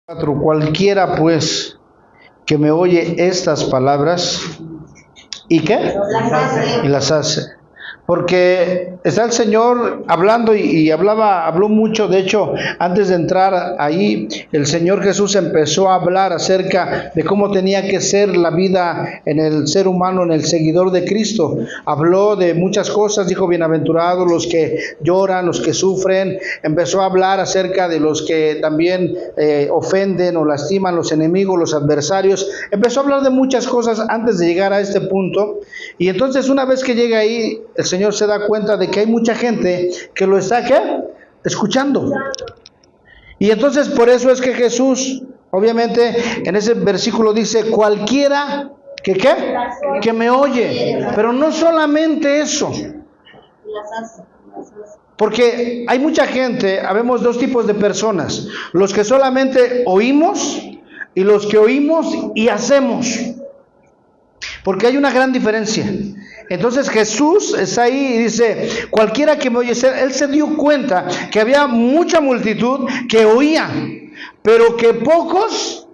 4. Cualquiera pues que me oye estas palabras y ¿qué? Y las hace. Porque está el Señor hablando y habló mucho. De hecho, antes de entrar ahí, el Señor Jesús empezó a hablar acerca de cómo tenía que ser la vida en el ser humano, en el seguidor de Cristo. Habló de muchas cosas, dijo: bienaventurados los que lloran, los que sufren. Empezó a hablar acerca de los que también ofenden o lastiman, los enemigos, los adversarios. Empezó a hablar de muchas cosas antes de llegar a este punto. Y entonces, una vez que llega ahí, el Señor se da cuenta de que hay mucha gente que lo está escuchando. Y entonces por eso es que Jesús, obviamente, en ese versículo dice: cualquiera que me oye. Pero no solamente eso, porque hay mucha gente. Habemos dos tipos de personas: los que solamente oímos y los que oímos y hacemos. Porque hay una gran diferencia. Entonces Jesús está ahí y dice: cualquiera que me oye. Él se dio cuenta que había mucha multitud que oía, pero que pocos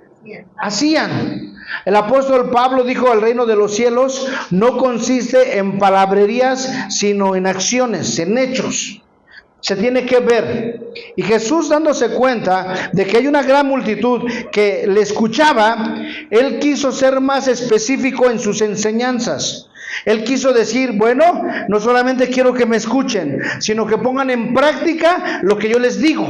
hacían. El apóstol Pablo dijo: el reino de los cielos no consiste en palabrerías, sino en acciones, en hechos. Se tiene que ver. Y Jesús, dándose cuenta de que hay una gran multitud que le escuchaba, Él quiso ser más específico en sus enseñanzas. Él quiso decir: bueno, no solamente quiero que me escuchen, sino que pongan en práctica lo que yo les digo.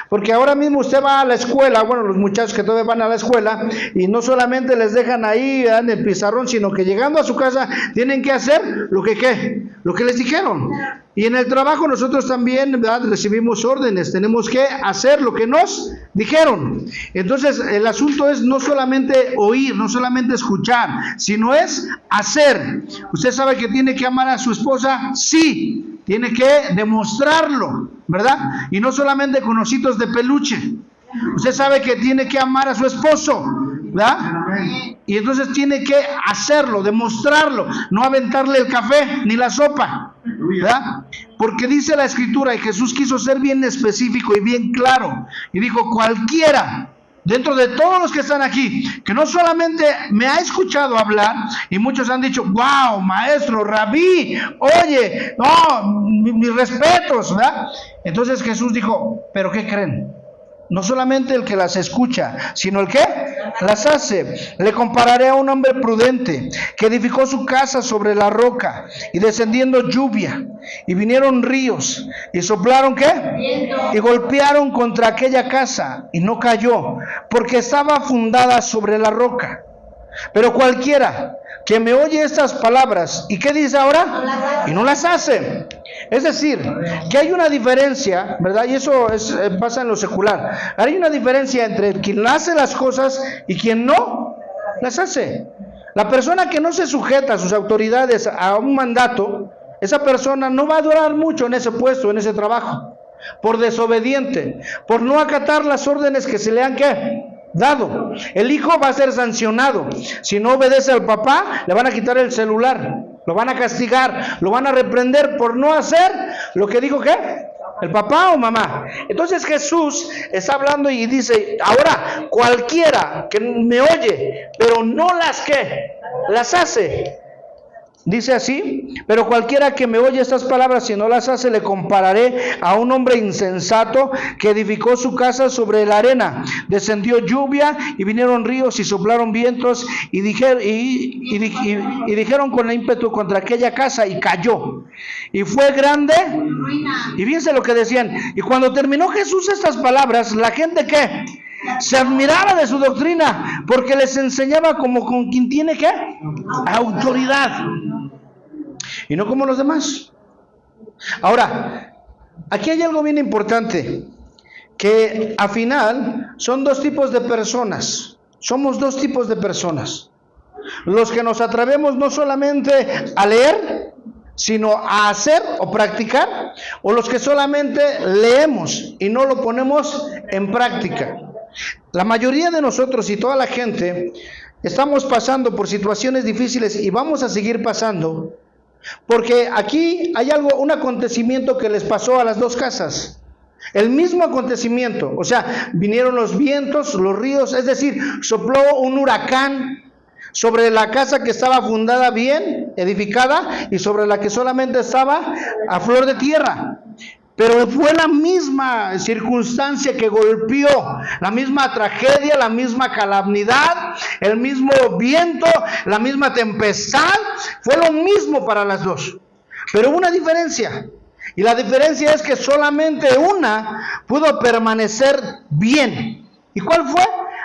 Porque ahora mismo usted va a la escuela, bueno, los muchachos que todavía van a la escuela, y no solamente les dejan ahí en el pizarrón, sino que llegando a su casa tienen que hacer lo que les dijeron. Y en el trabajo nosotros también, ¿verdad?, recibimos órdenes, tenemos que hacer lo que nos dijeron. Entonces el asunto es no solamente oír, no solamente escuchar, sino es hacer. Usted sabe que tiene que amar a su esposa, sí. Tiene que demostrarlo, ¿verdad? Y no solamente con ositos de peluche. Usted sabe que tiene que amar a su esposo, ¿verdad? Y entonces tiene que hacerlo, demostrarlo, no aventarle el café ni la sopa, ¿verdad? Porque dice la Escritura, y Jesús quiso ser bien específico y bien claro, y dijo: cualquiera, dentro de todos los que están aquí, que no solamente me ha escuchado hablar, y muchos han dicho: wow, maestro, rabí, oye, no, mis respetos, ¿verdad? Entonces Jesús dijo: ¿pero qué creen? No solamente el que las escucha, sino el que las hace. Le compararé a un hombre prudente que edificó su casa sobre la roca, y descendiendo lluvia, y vinieron ríos, y soplaron y golpearon contra aquella casa, y no cayó, porque estaba fundada sobre la roca. Pero cualquiera que me oye estas palabras, ¿y qué dice ahora? Y no las hace. Es decir, que hay una diferencia, ¿verdad? Y eso pasa en lo secular. Hay una diferencia entre quien hace las cosas y quien no las hace. La persona que no se sujeta a sus autoridades, a un mandato, esa persona no va a durar mucho en ese puesto, en ese trabajo, por desobediente, por no acatar las órdenes que se le han dado. El hijo va a ser sancionado. Si no obedece al papá, le van a quitar el celular, lo van a castigar, lo van a reprender por no hacer lo que dijo el papá o mamá. Entonces Jesús está hablando y dice: ahora, cualquiera que me oye, pero no las hace. Dice así: pero cualquiera que me oye estas palabras y no las hace, le compararé a un hombre insensato que edificó su casa sobre la arena. Descendió lluvia, y vinieron ríos, y soplaron vientos, y dijeron con ímpetu contra aquella casa, y cayó. Y fue grande. Y fíjense lo que decían. Y cuando terminó Jesús estas palabras, la gente se admiraba de su doctrina, porque les enseñaba como con quien tiene autoridad, y no como los demás. Ahora, aquí hay algo bien importante, que al final son dos tipos de personas. Somos dos tipos de personas: los que nos atrevemos no solamente a leer, sino a hacer o practicar, o los que solamente leemos y no lo ponemos en práctica. La mayoría de nosotros y toda la gente estamos pasando por situaciones difíciles, y vamos a seguir pasando, porque aquí hay un acontecimiento que les pasó a las dos casas. El mismo acontecimiento, o sea, vinieron los vientos, los ríos, es decir, sopló un huracán sobre la casa que estaba fundada bien, edificada, y sobre la que solamente estaba a flor de tierra. Pero fue la misma circunstancia que golpeó, la misma tragedia, la misma calamidad, el mismo viento, la misma tempestad, fue lo mismo para las dos. Pero hubo una diferencia, y la diferencia es que solamente una pudo permanecer bien. ¿Y cuál fue?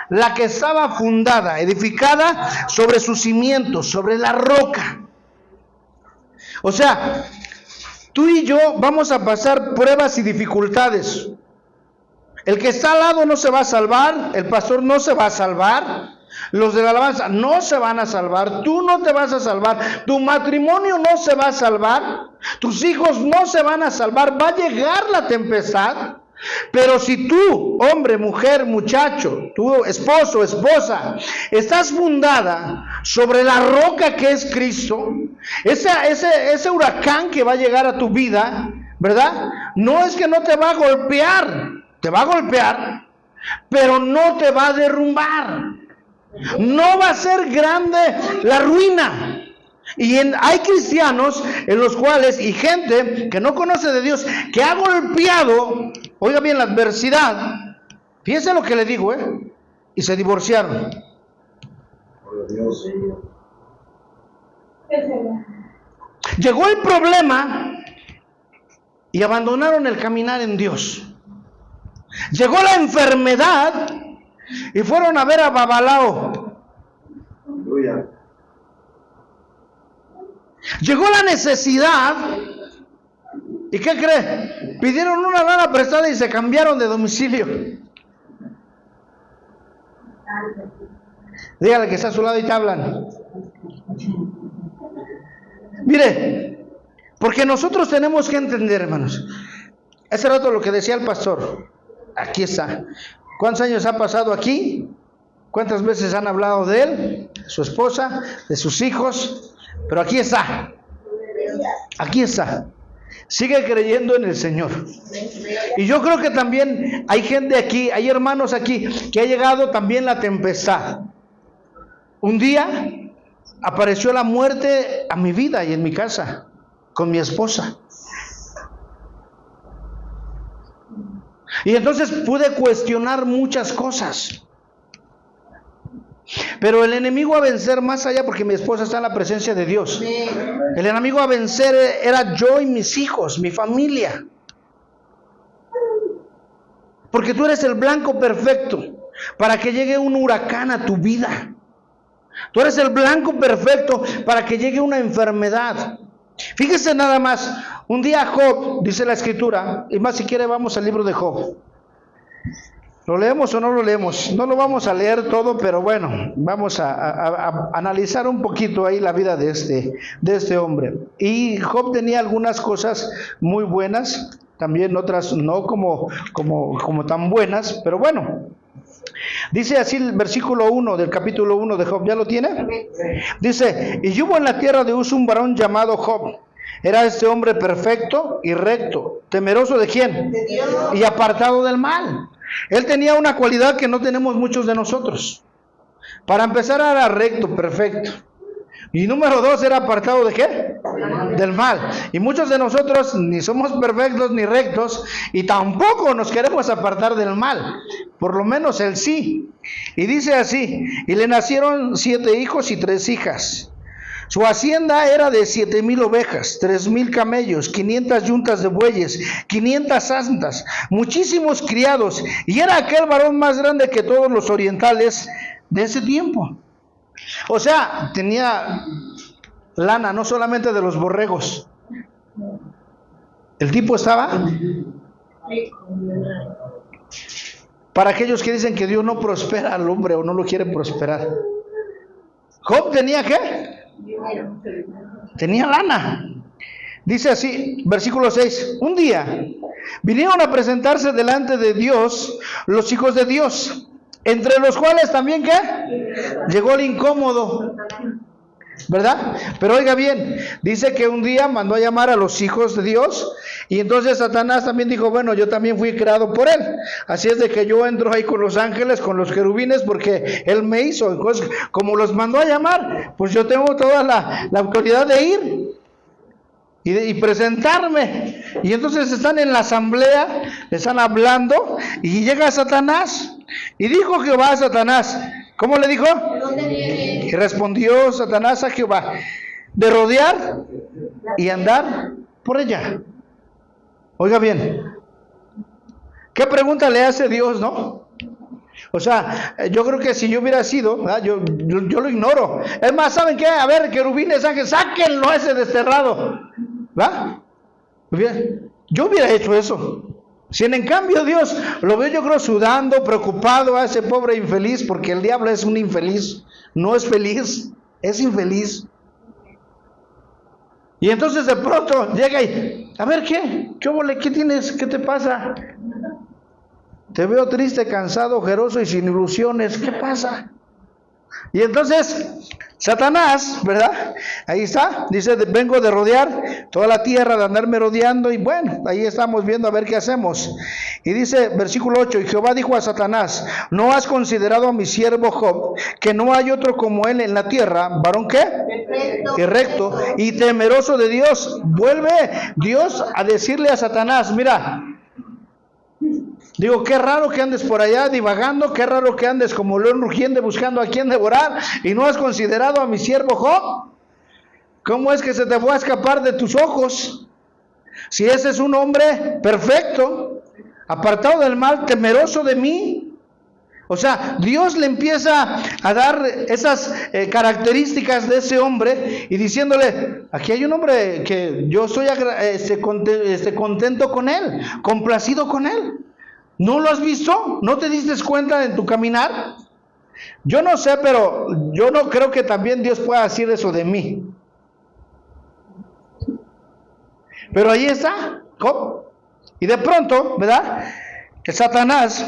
La que estaba fundada, edificada sobre sus cimientos, sobre la roca. O sea, tú y yo vamos a pasar pruebas y dificultades. El que está al lado no se va a salvar, el pastor no se va a salvar, los de la alabanza no se van a salvar, tú no te vas a salvar, tu matrimonio no se va a salvar, tus hijos no se van a salvar, va a llegar la tempestad. Pero si tú, hombre, mujer, muchacho, tu esposo, esposa, estás fundada sobre la roca que es Cristo, ese huracán que va a llegar a tu vida, ¿verdad? No es que no te va a golpear, te va a golpear, pero no te va a derrumbar. No va a ser grande la ruina. Y hay cristianos en los cuales, y gente que no conoce de Dios, que ha golpeado, oiga bien, la adversidad. Fíjense lo que le digo, y se divorciaron. Llegó el problema y abandonaron el caminar en Dios. Llegó la enfermedad y fueron a ver a Babalao. Llegó la necesidad, ¿y qué cree? Pidieron una lana prestada y se cambiaron de domicilio. Dígale que está a su lado y te hablan. Mire, porque nosotros tenemos que entender, hermanos. Hace rato lo que decía el pastor, aquí está. ¿Cuántos años ha pasado aquí? ¿Cuántas veces han hablado de él, de su esposa, de sus hijos? Pero aquí está, aquí está. Sigue creyendo en el Señor. Y yo creo que también hay gente aquí, hay hermanos aquí, que ha llegado también la tempestad. Un día apareció la muerte a mi vida y en mi casa, con mi esposa. Y entonces pude cuestionar muchas cosas. Pero el enemigo a vencer más allá, porque mi esposa está en la presencia de Dios. El enemigo a vencer era yo y mis hijos, mi familia. Porque tú eres el blanco perfecto para que llegue un huracán a tu vida. Tú eres el blanco perfecto para que llegue una enfermedad. Fíjese nada más, un día Job, dice la escritura, y más si quiere vamos al libro de Job. ¿Lo leemos o no lo leemos? No lo vamos a leer todo, pero bueno, vamos a analizar un poquito ahí la vida de este hombre. Y Job tenía algunas cosas muy buenas, también otras no como tan buenas, pero bueno. Dice así el versículo 1 del capítulo 1 de Job, ¿ya lo tiene? Dice, y hubo en la tierra de Uz un varón llamado Job. Era este hombre perfecto y recto, temeroso ¿de quién? De Dios. Y apartado del mal. Él tenía una cualidad que no tenemos muchos de nosotros. Para empezar era recto, perfecto. Y número 2 era apartado ¿de qué? Del mal. Y muchos de nosotros ni somos perfectos ni rectos y tampoco nos queremos apartar del mal. Por lo menos él sí. Y dice así, y le nacieron 7 hijos y 3 hijas. Su hacienda era de 7,000 ovejas, 3,000 camellos, 500 yuntas de bueyes, 500 asnas, muchísimos criados, y era aquel varón más grande que todos los orientales de ese tiempo. O sea, tenía lana, no solamente de los borregos. El tipo estaba. Para aquellos que dicen que Dios no prospera al hombre o no lo quiere prosperar. Job tenía ¿qué? Tenía lana. Dice así, versículo 6. Un día vinieron a presentarse delante de Dios los hijos de Dios, entre los cuales también ¿qué? Llegó el incómodo. ¿verdad? Pero oiga bien, dice que un día mandó a llamar a los hijos de Dios, y entonces Satanás también dijo, bueno, yo también fui creado por él, así es de que yo entro ahí con los ángeles, con los querubines, porque él me hizo. Entonces, como los mandó a llamar, pues yo tengo toda la autoridad de ir y presentarme. Y entonces están en la asamblea, están hablando, y llega Satanás, y dijo Jehová a Satanás, ¿cómo le dijo? Y respondió Satanás a Jehová, de rodear y andar por ella. Oiga bien, ¿qué pregunta le hace Dios, no? O sea, yo creo que si yo hubiera sido, yo lo ignoro. Es más, ¿saben qué? A ver, querubines, ángeles, sáquenlo a ese desterrado, ¿va? Yo hubiera hecho eso. Si en cambio Dios lo veo, yo creo, sudando, preocupado a ese pobre infeliz, porque el diablo es un infeliz, no es feliz, es infeliz. Y entonces de pronto llega y, a ver, ¿qué tienes? ¿Qué te pasa? Te veo triste, cansado, ojeroso y sin ilusiones. ¿Qué pasa? Y entonces Satanás, ¿verdad? Ahí está, dice, vengo de rodear toda la tierra, de andarme rodeando, y bueno, ahí estamos viendo a ver qué hacemos. Y dice, versículo 8, y Jehová dijo a Satanás, ¿no has considerado a mi siervo Job, que no hay otro como él en la tierra, varón qué? Y recto, y temeroso de Dios? Vuelve Dios a decirle a Satanás, mira, digo, qué raro que andes por allá divagando, qué raro que andes como león rugiente buscando a quien devorar, y no has considerado a mi siervo Job. ¿Cómo es que se te fue a escapar de tus ojos? Si ese es un hombre perfecto, apartado del mal, temeroso de mí. O sea, Dios le empieza a dar esas características de ese hombre y diciéndole, aquí hay un hombre que yo estoy contento con él, complacido con él. ¿No lo has visto? ¿No te diste cuenta en tu caminar? Yo no sé, pero yo no creo que también Dios pueda decir eso de mí. Pero ahí está Job. Y de pronto, ¿verdad? Que Satanás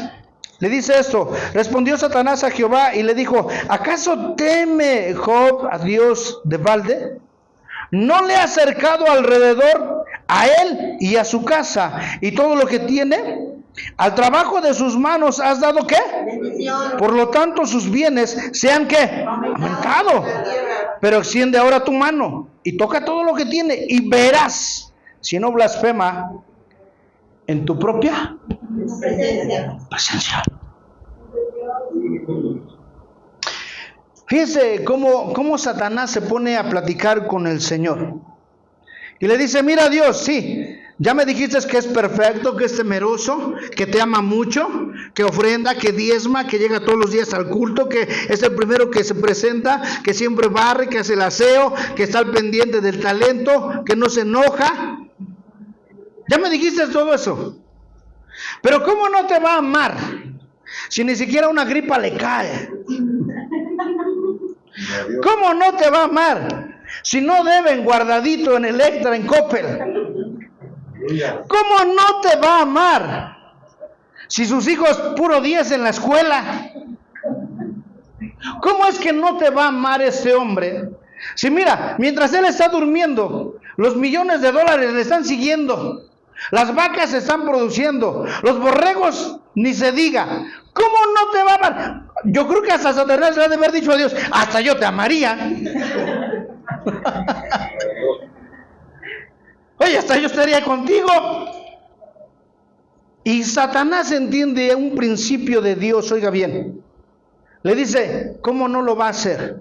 le dice esto. Respondió Satanás a Jehová y le dijo, ¿acaso teme Job a Dios de balde? ¿No le ha cercado alrededor a él y a su casa y todo lo que tiene? Al trabajo de sus manos has dado ¿qué? Bendición. Por lo tanto sus bienes sean ¿qué? Aumentado. Pero extiende ahora tu mano y toca todo lo que tiene y verás si no blasfema en tu propia presencia. Fíjense cómo Satanás se pone a platicar con el Señor. Y le dice, mira Dios, sí, ya me dijiste que es perfecto, que es temeroso, que te ama mucho, que ofrenda, que diezma, que llega todos los días al culto, que es el primero que se presenta, que siempre barre, que hace el aseo, que está al pendiente del talento, que no se enoja. Ya me dijiste todo eso. Pero ¿cómo no te va a amar si ni siquiera una gripa le cae? ¿Cómo no te va a amar si no deben guardadito en Electra, en Coppel? ¿Cómo no te va a amar si sus hijos puro 10 en la escuela? ¿Cómo es que no te va a amar este hombre? Si mira, mientras él está durmiendo, los millones de dólares le están siguiendo, las vacas se están produciendo, los borregos ni se diga. ¿Cómo no te va a amar? Yo creo que hasta Satanás le ha de haber dicho a Dios, hasta yo te amaría. Oye, hasta yo estaría contigo. Y Satanás entiende un principio de Dios, oiga bien. Le dice, ¿cómo no lo va a hacer?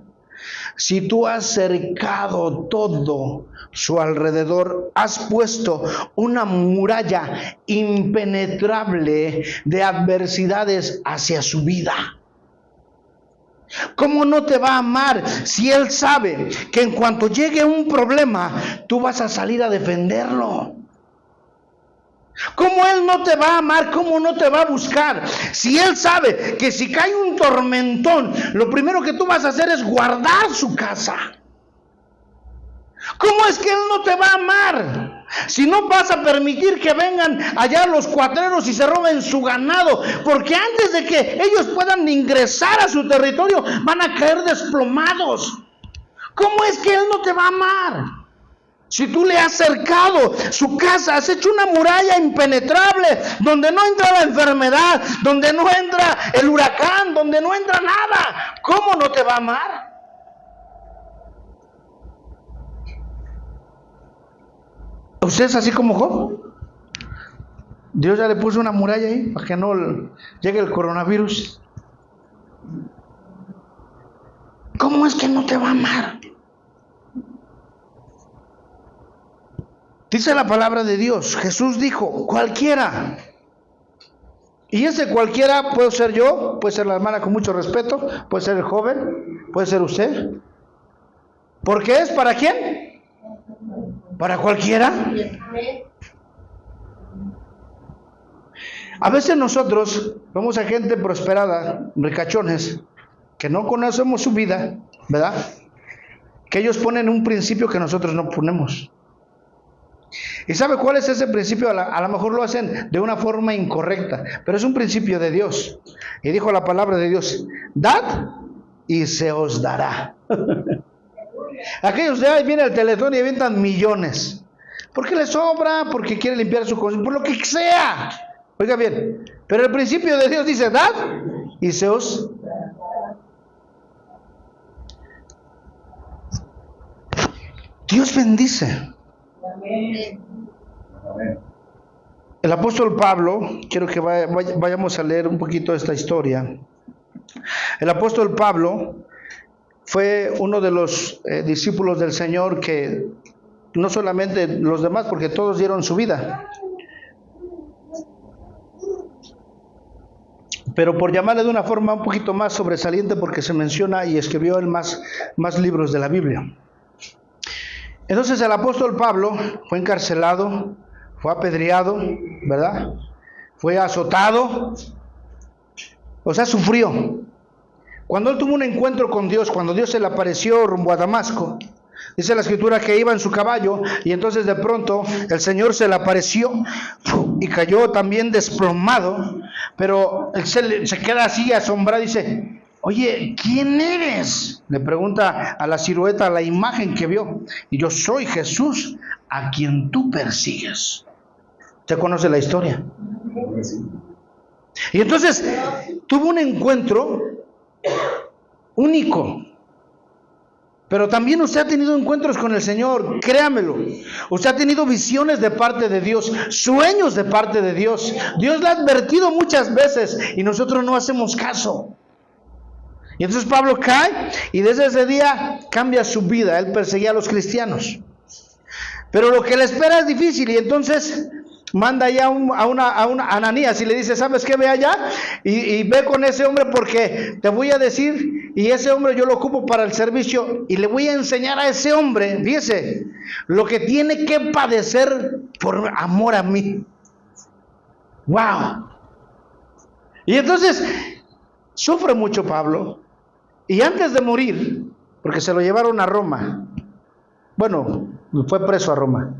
Si tú has cercado todo su alrededor, has puesto una muralla impenetrable de adversidades hacia su vida. ¿Cómo no te va a amar si él sabe que en cuanto llegue un problema, tú vas a salir a defenderlo? ¿Cómo él no te va a amar? ¿Cómo no te va a buscar? Si él sabe que si cae un tormentón, lo primero que tú vas a hacer es guardar su casa. ¿Cómo es que él no te va a amar? Si no vas a permitir que vengan allá los cuatreros y se roben su ganado, porque antes de que ellos puedan ingresar a su territorio, van a caer desplomados. ¿Cómo es que Él no te va a amar? Si tú le has cercado su casa, has hecho una muralla impenetrable, donde no entra la enfermedad, donde no entra el huracán, donde no entra nada, ¿cómo no te va a amar? ¿Usted es así como Job? Dios ya le puso una muralla ahí para que no llegue el coronavirus. ¿Cómo es que no te va a amar? Dice la palabra de Dios, Jesús dijo, cualquiera. Y ese cualquiera puede ser yo, puede ser la hermana con mucho respeto, puede ser el joven, puede ser usted. ¿Por qué es? ¿Para quién? ¿Para cualquiera? A veces nosotros vemos a gente prosperada, ricachones, que no conocemos su vida, ¿verdad? Que ellos ponen un principio que nosotros no ponemos. ¿Y sabe cuál es ese principio? A lo mejor lo hacen de una forma incorrecta, pero es un principio de Dios. Y dijo la palabra de Dios, dad y se os dará. Aquellos de ahí viene el Teletón y avientan millones. ¿Por qué les sobra? Porque quiere limpiar su conciencia, por lo que sea. Oiga bien, pero el principio de Dios dice, dad y se os dará. Dios bendice. El apóstol Pablo, quiero que vayamos a leer un poquito esta historia. El apóstol Pablo fue uno de los discípulos del Señor que no solamente los demás, porque todos dieron su vida, pero por llamarle de una forma un poquito más sobresaliente, porque se menciona y escribió él más libros de la Biblia. Entonces el apóstol Pablo fue encarcelado, fue apedreado, ¿verdad? Fue azotado, o sea, sufrió. Cuando él tuvo un encuentro con Dios, cuando Dios se le apareció rumbo a Damasco, dice la escritura que iba en su caballo y entonces de pronto el Señor se le apareció y cayó también desplomado, pero él se queda así asombrado y dice, oye, ¿quién eres? Le pregunta a la silueta, a la imagen que vio. Y yo soy Jesús, a quien tú persigues. ¿Usted conoce la historia? Y entonces tuvo un encuentro único. Pero también usted ha tenido encuentros con el Señor, créamelo. Usted ha tenido visiones de parte de Dios, sueños de parte de Dios. Dios le ha advertido muchas veces y nosotros no hacemos caso. Y entonces Pablo cae y desde ese día cambia su vida. Él perseguía a los cristianos. Pero lo que le espera es difícil y entonces manda ya a una Ananías y le dice, ¿sabes qué? Ve allá y ve con ese hombre porque te voy a decir, y ese hombre yo lo ocupo para el servicio y le voy a enseñar a ese hombre, fíjese, lo que tiene que padecer por amor a mí. ¡Wow! Y entonces sufre mucho Pablo y antes de morir, porque se lo llevaron a Roma, bueno, fue preso a Roma,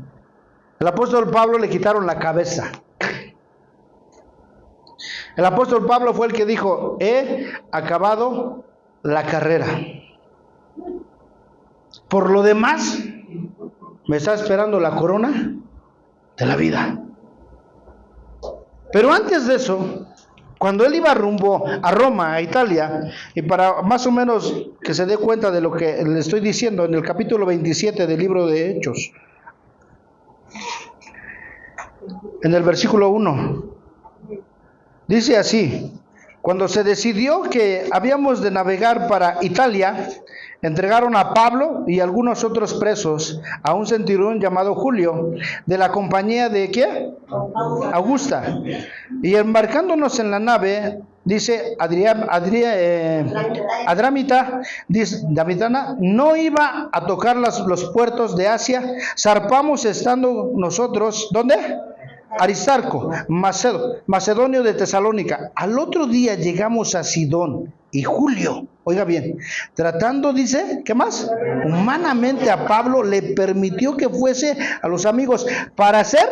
el apóstol Pablo le quitaron la cabeza. El apóstol Pablo fue el que dijo, he acabado la carrera. Por lo demás, me está esperando la corona de la vida. Pero antes de eso, cuando él iba rumbo a Roma, a Italia, y para más o menos que se dé cuenta de lo que le estoy diciendo, en el capítulo 27 del libro de Hechos, en el versículo 1, dice así, cuando se decidió que habíamos de navegar para Italia, entregaron a Pablo y algunos otros presos a un centurión llamado Julio, de la compañía de ¿qué? Augusta. Y embarcándonos en la nave, dice Damitana, no iba a tocar los puertos de Asia, zarpamos estando nosotros, ¿dónde? Aristarco, macedonio de Tesalónica. Al otro día llegamos a Sidón y Julio, oiga bien, tratando, dice, ¿qué más? Humanamente a Pablo le permitió que fuese a los amigos para ser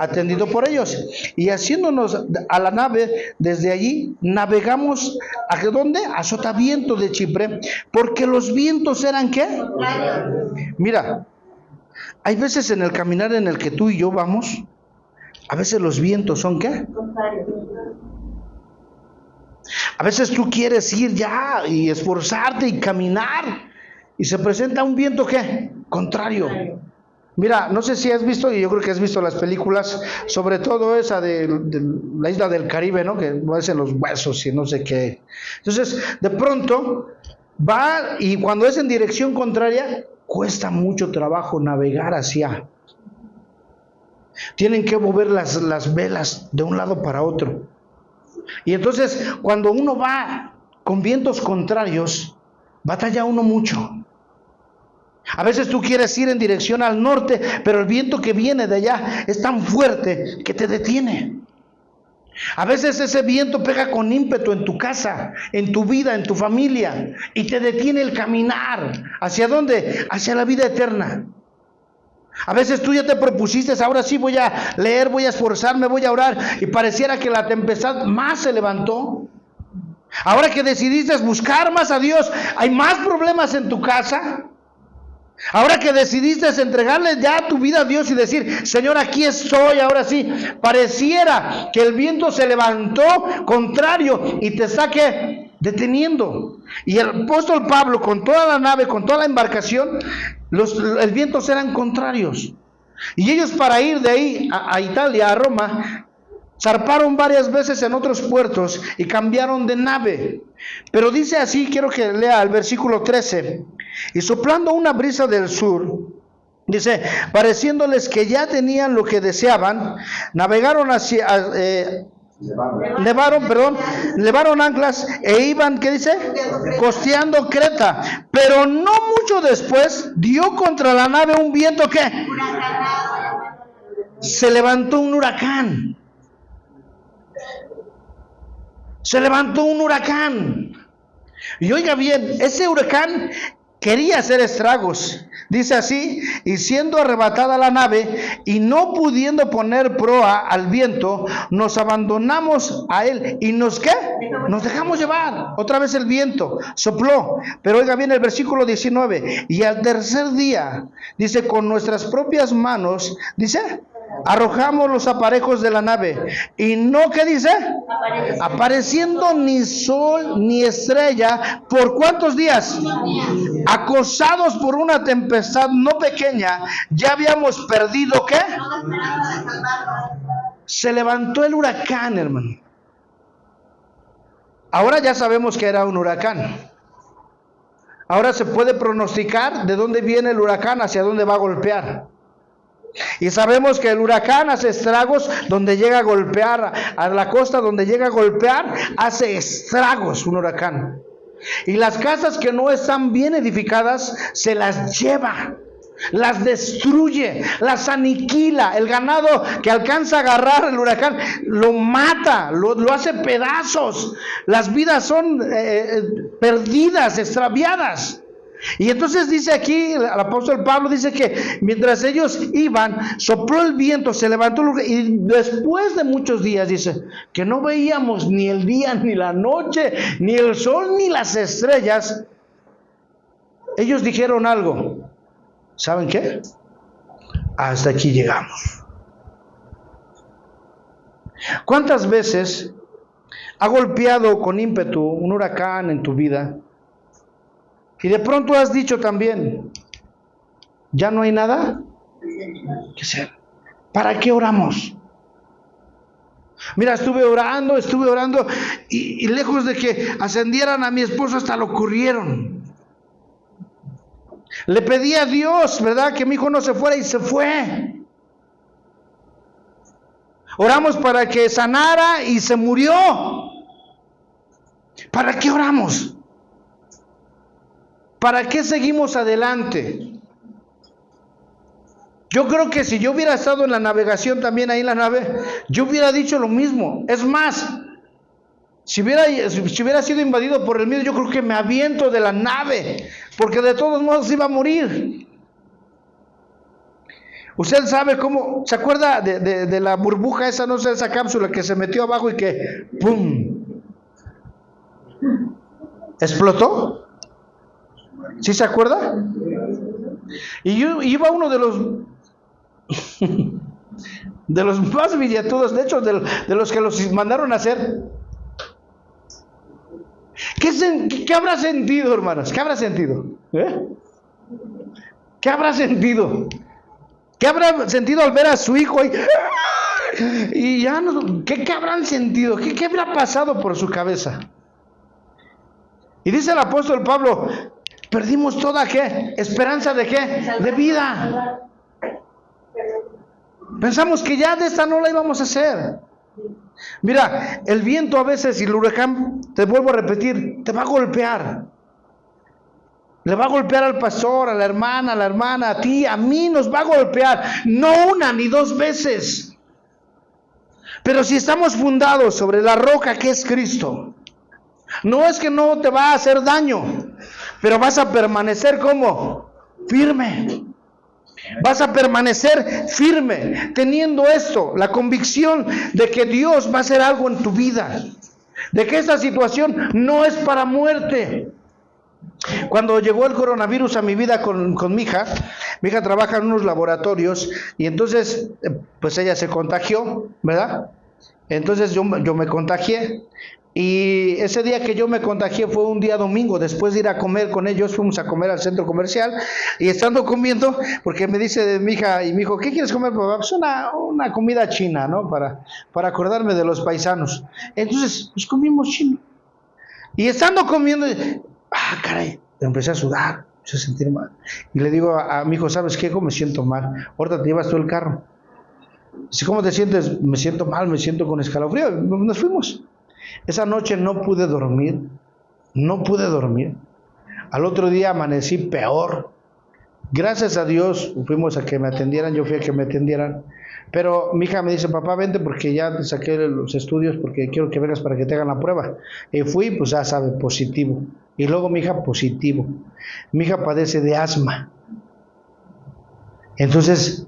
atendido por ellos. Y haciéndonos a la nave, desde allí navegamos ¿a dónde? A Sotaviento de Chipre, porque los vientos eran ¿qué? Mira, hay veces en el caminar en el que tú y yo vamos, a veces los vientos son ¿qué? A veces tú quieres ir ya y esforzarte y caminar y se presenta un viento ¿qué? Contrario. Mira, no sé si has visto, y yo creo que has visto las películas, sobre todo esa de la isla del Caribe, ¿no? Que parecen los huesos y no sé qué. Entonces, de pronto va y cuando es en dirección contraria, cuesta mucho trabajo navegar hacia. Tienen que mover las velas de un lado para otro. Y entonces, cuando uno va con vientos contrarios, batalla uno mucho. A veces tú quieres ir en dirección al norte, pero el viento que viene de allá es tan fuerte que te detiene. A veces ese viento pega con ímpetu en tu casa, en tu vida, en tu familia, y te detiene el caminar. ¿Hacia dónde? Hacia la vida eterna. A veces tú ya te propusiste, ahora sí voy a leer, voy a esforzarme, voy a orar, y pareciera que la tempestad más se levantó. Ahora que decidiste buscar más a Dios, hay más problemas en tu casa. Ahora que decidiste entregarle ya tu vida a Dios y decir, Señor, aquí estoy, ahora sí, pareciera que el viento se levantó contrario y te está deteniendo. Y el apóstol Pablo, con toda la nave, con toda la embarcación, el vientos eran contrarios. Y ellos, para ir de ahí a Italia, a Roma, zarparon varias veces en otros puertos y cambiaron de nave. Pero dice así, quiero que lea el versículo 13. Y soplando una brisa del sur, dice, pareciéndoles que ya tenían lo que deseaban, navegaron levaron anclas e iban, ¿qué dice? Costeando Creta. Pero no mucho después dio contra la nave un viento que se levantó un huracán. Se levantó un huracán. Y oiga bien, ese huracán quería hacer estragos. Dice así, y siendo arrebatada la nave y no pudiendo poner proa al viento, nos abandonamos a él y nos ¿qué? Nos dejamos llevar. Otra vez el viento sopló. Pero oiga bien el versículo 19, y al tercer día, dice, con nuestras propias manos, dice, arrojamos los aparejos de la nave y no, ¿qué dice? Apareciendo ni sol ni estrella, ¿por cuántos días? Acosados por una tempestad no pequeña, ya habíamos perdido, ¿qué? Se levantó el huracán, hermano. Ahora ya sabemos que era un huracán. Ahora se puede pronosticar de dónde viene el huracán, hacia dónde va a golpear. Y sabemos que el huracán hace estragos donde llega a golpear a la costa, donde llega a golpear, hace estragos un huracán. Y las casas que no están bien edificadas se las lleva, las destruye, las aniquila. El ganado que alcanza a agarrar el huracán lo mata, lo hace pedazos. Las vidas son perdidas, extraviadas. Y entonces dice aquí, el apóstol Pablo dice que mientras ellos iban, sopló el viento, se levantó y después de muchos días, dice, que no veíamos ni el día, ni la noche, ni el sol, ni las estrellas. Ellos dijeron algo, ¿saben qué? Hasta aquí llegamos. ¿Cuántas veces ha golpeado con ímpetu un huracán en tu vida? Y de pronto has dicho también, ¿ya no hay nada que hacer? ¿Para qué oramos? Mira, estuve orando y lejos de que ascendieran a mi esposo, hasta lo corrieron. Le pedí a Dios, ¿verdad?, que mi hijo no se fuera y se fue. Oramos para que sanara y se murió. ¿Para qué oramos? ¿Para qué seguimos adelante? Yo creo que si yo hubiera estado en la navegación también ahí en la nave, yo hubiera dicho lo mismo. Es más, si hubiera sido invadido por el miedo, yo creo que me aviento de la nave, porque de todos modos iba a morir. Usted sabe cómo, ¿se acuerda de la burbuja esa, no sé, esa cápsula que se metió abajo y que ¡pum! ¿Explotó? ¿Sí se acuerda? Y yo iba uno de los más billetudos, de hecho, de los que los mandaron a hacer. ¿Qué habrá sentido, hermanos? ¿Qué habrá sentido? ¿Qué habrá sentido? ¿Qué habrá sentido al ver a su hijo ahí? Y ya no, ¿qué habrán sentido? ¿Qué habrá pasado por su cabeza? Y dice el apóstol Pablo, perdimos toda ¿qué? ¿Esperanza de qué? De vida. Pensamos que ya de esta no la íbamos a hacer. Mira, el viento a veces y el huracán, te vuelvo a repetir, te va a golpear. Le va a golpear al pastor, a la hermana, a ti, a mí nos va a golpear. No una ni dos veces. Pero si estamos fundados sobre la roca que es Cristo, no es que no te va a hacer daño, pero vas a permanecer como firme. Vas a permanecer firme, teniendo esto, la convicción de que Dios va a hacer algo en tu vida, de que esta situación no es para muerte. Cuando llegó el coronavirus a mi vida con mi hija trabaja en unos laboratorios y entonces pues ella se contagió, ¿verdad? Entonces yo me contagié. Y ese día que yo me contagié fue un día domingo, después de ir a comer con ellos, fuimos a comer al centro comercial, y estando comiendo, porque me dice mi hija, y me dijo, ¿qué quieres comer, papá? Pues una comida china, ¿no? Para acordarme de los paisanos. Entonces, pues comimos chino. Y estando comiendo, caray, empecé a sudar, empecé a sentir mal. Y le digo a mi hijo, ¿sabes qué, hijo? Me siento mal. Ahorita te llevas tú el carro. Dice, ¿cómo te sientes? Me siento mal, me siento con escalofrío. Nos fuimos. Esa noche no pude dormir. Al otro día amanecí peor. Gracias a Dios fuimos a que me atendieran, yo fui a que me atendieran. Pero mi hija me dice, papá, vente porque ya te saqué los estudios porque quiero que vengas para que te hagan la prueba. Y fui, pues ya sabe, positivo. Y luego mi hija positivo. Mi hija padece de asma. Entonces,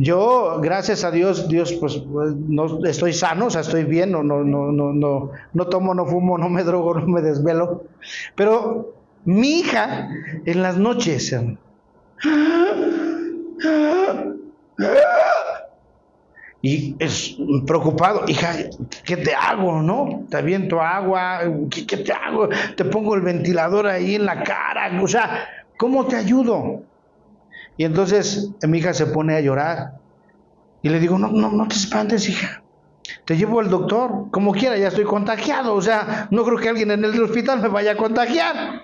yo, gracias a Dios, pues no estoy sano, o sea, estoy bien, no tomo, no fumo, no me drogo, no me desvelo. Pero mi hija, en las noches, y es preocupado, hija, ¿qué te hago, no? Te aviento agua, ¿qué te hago? Te pongo el ventilador ahí en la cara, o sea, ¿cómo te ayudo? Y entonces mi hija se pone a llorar. Y le digo, no te espantes, hija. Te llevo al doctor. Como quiera, ya estoy contagiado. O sea, no creo que alguien en el hospital me vaya a contagiar.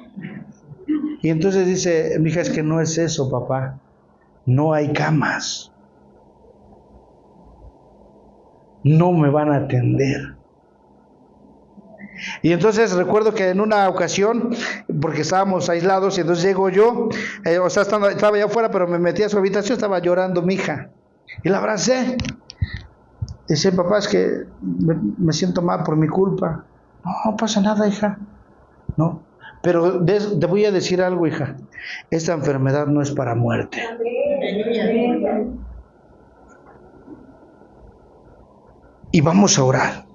Y entonces dice, mi hija, es que no es eso, papá. No hay camas. No me van a atender. Y entonces recuerdo que en una ocasión, porque estábamos aislados, y entonces llego yo, estaba allá afuera, pero me metí a su habitación, estaba llorando mi hija, y la abracé. Dice, papá, es que me siento mal por mi culpa. No pasa nada, hija. No, pero te voy a decir algo, hija. Esta enfermedad no es para muerte. Y vamos a orar.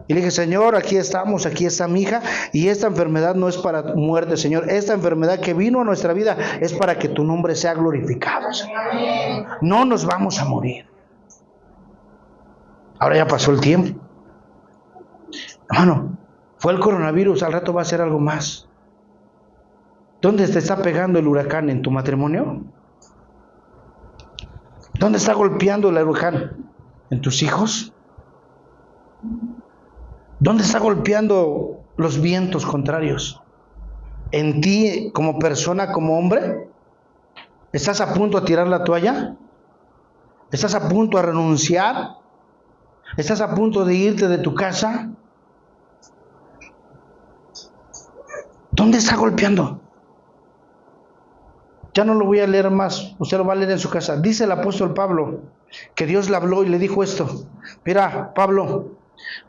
Y le dije, Señor, aquí estamos, aquí está mi hija, y esta enfermedad no es para muerte, Señor. Esta enfermedad que vino a nuestra vida es para que tu nombre sea glorificado, Señor. No nos vamos a morir. Ahora ya pasó el tiempo. Hermano, fue el coronavirus, al rato va a ser algo más. ¿Dónde te está pegando el huracán? ¿En tu matrimonio? ¿Dónde está golpeando el huracán? ¿En tus hijos? ¿Dónde está golpeando los vientos contrarios? ¿En ti como persona, como hombre? ¿Estás a punto de tirar la toalla? ¿Estás a punto de renunciar? ¿Estás a punto de irte de tu casa? ¿Dónde está golpeando? Ya no lo voy a leer más, usted lo va a leer en su casa. Dice el apóstol Pablo que Dios le habló y le dijo esto. Mira, Pablo,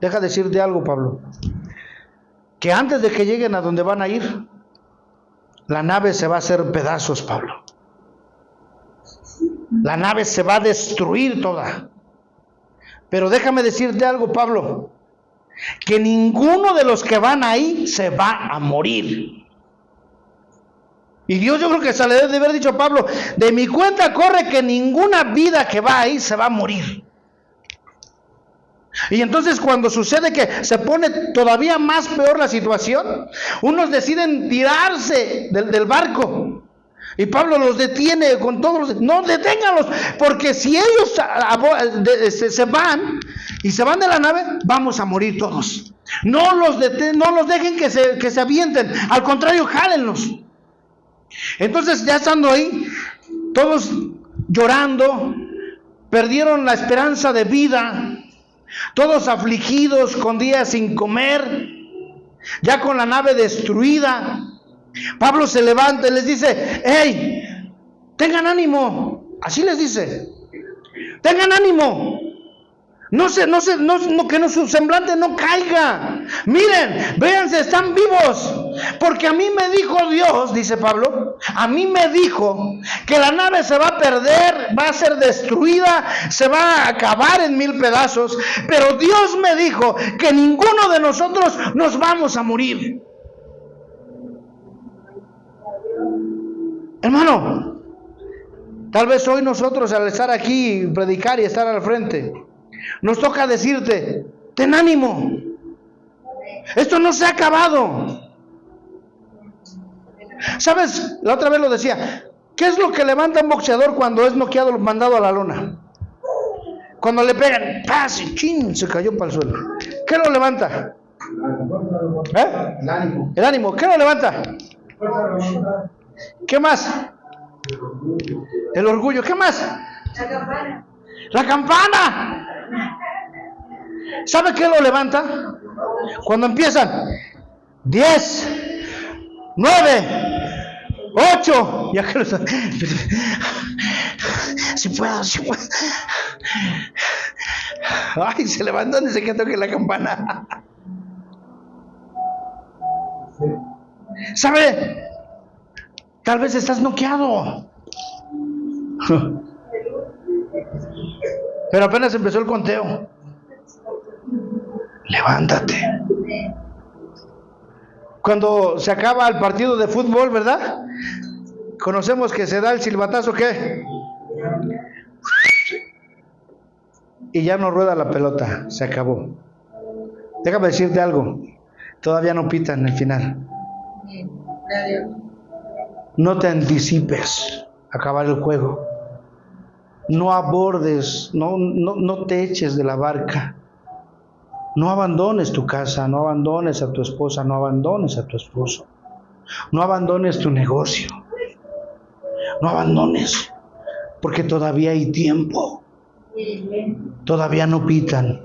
deja decirte algo, Pablo. Que antes de que lleguen a donde van a ir, la nave se va a hacer pedazos, Pablo. La nave se va a destruir toda. Pero déjame decirte algo, Pablo, que ninguno de los que van ahí se va a morir. Y Dios, yo creo que se le debe haber dicho a Pablo, de mi cuenta corre que ninguna vida que va ahí se va a morir. Y entonces cuando sucede que se pone todavía más peor la situación, unos deciden tirarse del barco. Y Pablo los detiene con todos los... No, deténganlos, porque si ellos se van y se van de la nave, vamos a morir todos. No los dejen que se avienten, al contrario, jálenlos. Entonces ya estando ahí, todos llorando, perdieron la esperanza de vida, todos afligidos, con días sin comer, ya con la nave destruida. Pablo se levanta y les dice: hey, tengan ánimo. Así les dice: tengan ánimo. Que su semblante no caiga. Miren, véanse, están vivos. Porque a mí me dijo Dios, dice Pablo, a mí me dijo que la nave se va a perder, va a ser destruida, se va a acabar en 1000 pedazos. Pero Dios me dijo que ninguno de nosotros nos vamos a morir. Hermano, tal vez hoy nosotros, al estar aquí, predicar y estar al frente, nos toca decirte: ten ánimo, esto no se ha acabado. ¿Sabes? La otra vez lo decía, ¿qué es lo que levanta un boxeador cuando es noqueado, mandado a la lona? Cuando le pegan, ¡paz! Y ¡chin! Se cayó para el suelo. ¿Qué lo levanta? El ánimo. El ánimo. ¿Qué lo levanta? ¿Qué más? El orgullo. ¿Qué más? La campana. La campana. ¿Sabe qué lo levanta? Cuando empiezan 10, 9, 8, ya que si puedo. Ay, se levantan y se queda que la campana. ¿Sabe? Tal vez estás noqueado, pero apenas empezó el conteo. Levántate. Cuando se acaba el partido de fútbol, ¿verdad? Conocemos que se da el silbatazo, ¿qué? Y ya no rueda la pelota, se acabó. Déjame decirte algo, todavía no pitan el final. No te anticipes a acabar el juego. No abordes, no te eches de la barca. No abandones tu casa, no abandones a tu esposa, no abandones a tu esposo. No abandones tu negocio. No abandones, porque todavía hay tiempo. Todavía no pitan.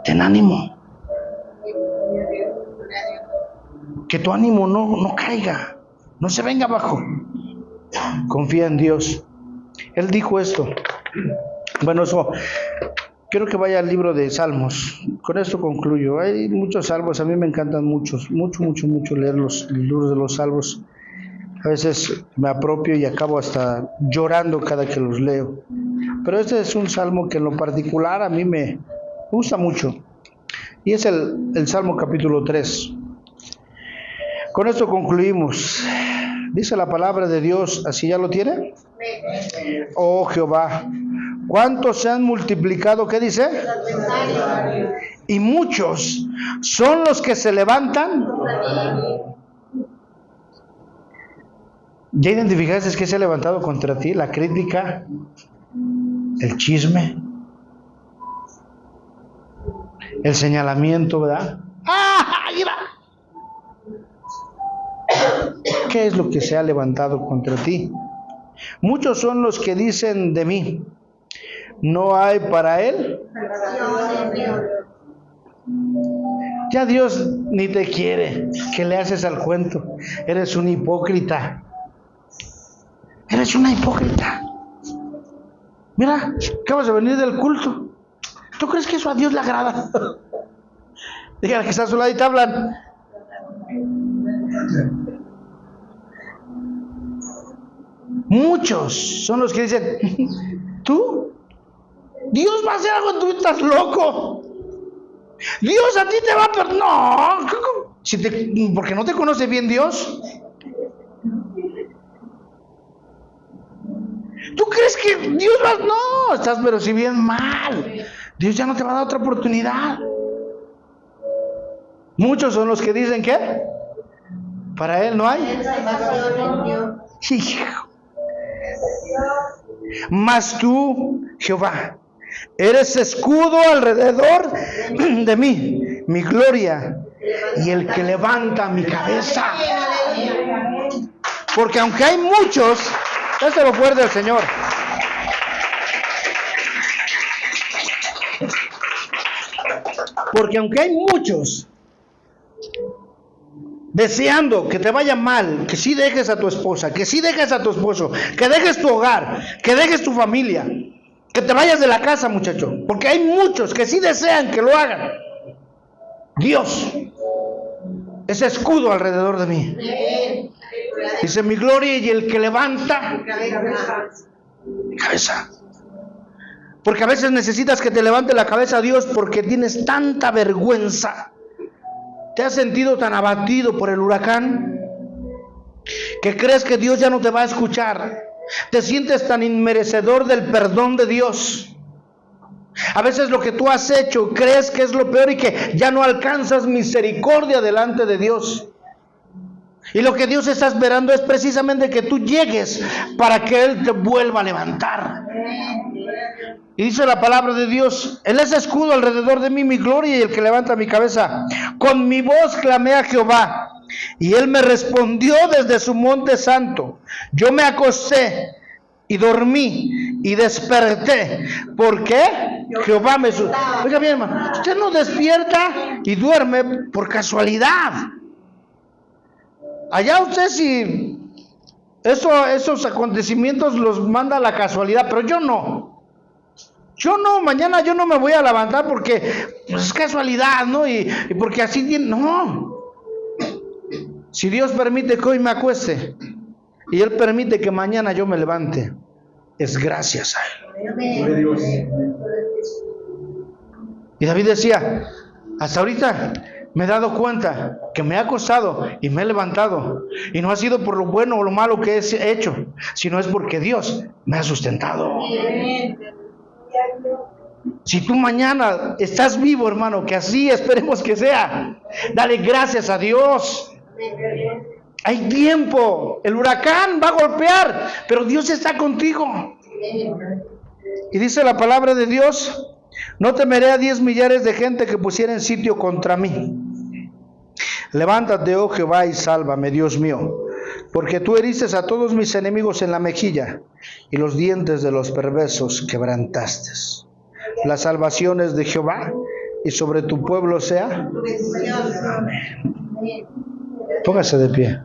Ten ánimo. Que tu ánimo no caiga, no se venga abajo. Confía en Dios. Él dijo esto. Bueno, eso, quiero que vaya al libro de Salmos. Con esto concluyo. Hay muchos salmos, a mí me encantan mucho leer los libros de los salmos. A veces me apropio y acabo hasta llorando cada que los leo. Pero este es un salmo que en lo particular a mí me gusta mucho. Y es el Salmo capítulo 3. Con esto concluimos. Dice la palabra de Dios, ¿así ya lo tiene? Oh Jehová, ¿cuántos se han multiplicado? ¿Qué dice? Y muchos son los que se levantan. ¿Ya identificaste qué se ha levantado contra ti? La crítica, el chisme, el señalamiento, ¿verdad? ¡Ah! ¡Mira! ¿Qué es lo que se ha levantado contra ti? Muchos son los que dicen de mí: no hay para él. Ya Dios ni te quiere. ¿Qué le haces al cuento? Eres un hipócrita. Eres una hipócrita. Mira, acabas de venir del culto. ¿Tú crees que eso a Dios le agrada? Dígale que está a su lado y te hablan. Muchos son los que dicen, ¿tú? Dios va a hacer algo, tú estás loco. Dios a ti te va a perdonar. No, porque no te conoce bien Dios. ¿Tú crees que Dios va? No, estás pero si bien mal. Dios ya no te va a dar otra oportunidad. Muchos son los que dicen que para Él no hay. Mas tú, Jehová, eres escudo alrededor de mí, mi gloria y el que levanta mi cabeza. Porque aunque hay muchos, dáselo fuerte al Señor. Porque aunque hay muchos deseando que te vaya mal, que sí dejes a tu esposa, que sí dejes a tu esposo, que dejes tu hogar, que dejes tu familia, que te vayas de la casa, muchacho, porque hay muchos que sí desean que lo hagan. Dios es escudo alrededor de mí. Dice mi gloria y el que levanta mi cabeza. Porque a veces necesitas que te levante la cabeza, Dios, porque tienes tanta vergüenza. ¿Te has sentido tan abatido por el huracán que crees que Dios ya no te va a escuchar? Te sientes tan inmerecedor del perdón de Dios. A veces lo que tú has hecho crees que es lo peor y que ya no alcanzas misericordia delante de Dios. Y lo que Dios está esperando es precisamente que tú llegues para que Él te vuelva a levantar. Y dice la palabra de Dios, Él es escudo alrededor de mí, mi gloria y el que levanta mi cabeza. Con mi voz clamé a Jehová y Él me respondió desde su monte santo. Yo me acosté y dormí y desperté. ¿Por qué? Jehová me... Oiga bien, hermano, usted no despierta y duerme por casualidad. Allá usted si esos acontecimientos los manda la casualidad, pero yo no. Mañana yo no me voy a levantar porque pues, es casualidad, ¿no? Y porque así tiene, no. Si Dios permite que hoy me acueste y Él permite que mañana yo me levante, es gracias a Él. Y David decía, hasta ahorita me he dado cuenta que me ha acostado y me he levantado. Y no ha sido por lo bueno o lo malo que he hecho, sino es porque Dios me ha sustentado. Si tú mañana estás vivo, hermano, que así esperemos que sea, dale gracias a Dios. Hay tiempo, el huracán va a golpear, pero Dios está contigo. Y dice la palabra de Dios, no temeré a 10 millares de gente que pusieren sitio contra mí. Levántate, oh Jehová, y sálvame, Dios mío, porque tú heriste a todos mis enemigos en la mejilla, y los dientes de los perversos quebrantaste. La salvación es de Jehová, y sobre tu pueblo sea. Amén. Póngase de pie.